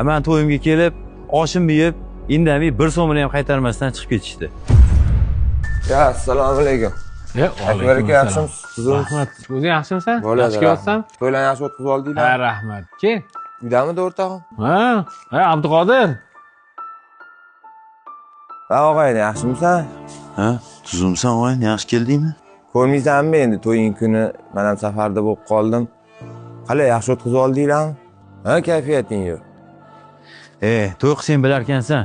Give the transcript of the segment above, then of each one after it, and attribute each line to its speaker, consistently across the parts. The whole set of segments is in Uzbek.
Speaker 1: Men to'yimga kelib, oshimni yeb, indamay 1 so'mini ham qaytarmasdan chiqib ketishdi.
Speaker 2: Ya, assalomu alaykum. Akbar aka, yaxshimisiz?
Speaker 3: Rahmat. O'zing yaxshimisan?
Speaker 2: Bo'ladi.
Speaker 3: Yaxshi kelyapsan?
Speaker 2: To'ylarni yaxshi o'tkazib oldinglar?
Speaker 3: Ha, rahmat. Kel.
Speaker 2: Uydamidi o'rtog'im?
Speaker 3: Ha, Abduqodir.
Speaker 2: Ha, og'ayni, yaxshimisan?
Speaker 1: Ha, tuzumsan o'g'ay, yaxshi keldingmi?
Speaker 2: Ko'rmaysanmi endi to'ying kuni men ham safarda bo'lib qoldim. Qalay, yaxshi o'tkazib oldinglarmi? Ha, kayfiyating yo'q.
Speaker 1: To'y qilsang bilar ekansan.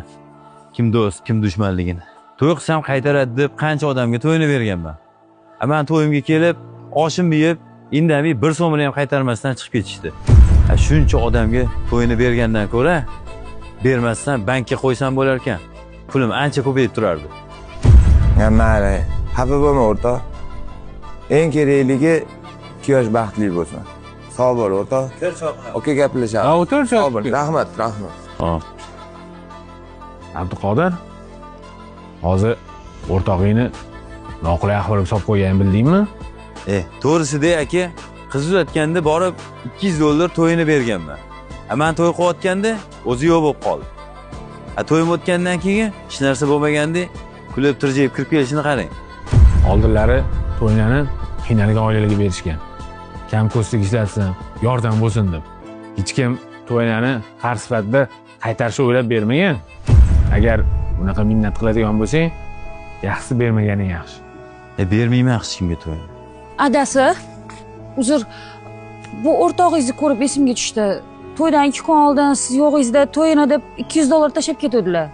Speaker 1: Kim do'st, kim dushmanligini. To'y qilsam qaytaradi deb qancha odamga to'yini berganman. Men to'yimga kelib, oshimni yeb, indamay 1 so'mini ham qaytarmasdan chiqib ketishdi. Shuncha odamga to'yini bergandan ko'ra, bermasdan bankka qo'ysam bo'lar ekan. Pulim ancha ko'payib turardi.
Speaker 2: Ya mayli, xafa bo'lma o'rtoq. Eng kerakligi 2 yosh baxtli bo'lsin. Sog' bo'l o'rtoq. Oka gaplashamiz.
Speaker 3: Ha, o'tir.
Speaker 2: Sog' bo'l. Rahmat.
Speaker 3: Abduqodir. Hozir o'rtog'ingni noqulay ahvolga solib qo'yganini bildingmi?
Speaker 1: To'g'risida aka, qiz uzatganda borib $200 to'yini berganman. Men to'y qilayotganda o'zi yo'q bo'lib qoldi. To'yim o'tgandan keyin hech narsa bo'lmaganda kulib tirjayib kirib kelishini qarang.
Speaker 3: Oldinlari to'ylarni qiynalgan oilalarga berishgan. Kam ko'stlik ishlatsin, yordam bo'lsin deb. Hech kim to'ylarni qarz sifatida qaytarishni o'ylab bermagan. Agar bunaqa minnat qiladigan bo'lsang, yaxshisi bermaganing yaxshi.
Speaker 1: Bermayman hech kimga to'yini.
Speaker 4: Adasi, uzr, bu o'rtog'ingizni ko'rib esimga tushdi. To'ydan 2 kun oldin siz yo'g'ingizda to'yini deb $200 tashab ketdilar.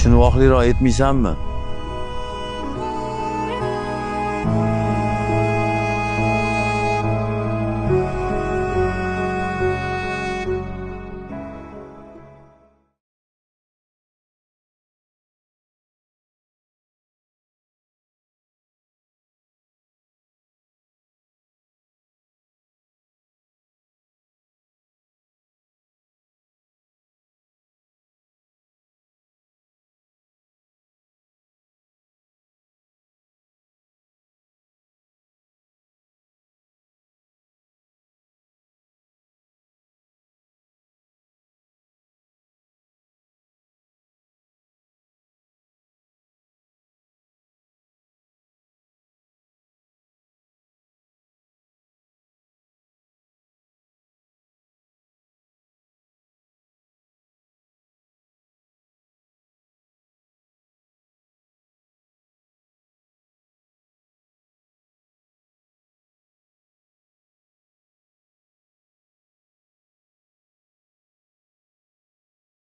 Speaker 1: Shuni voqliroq aytmaysanmi?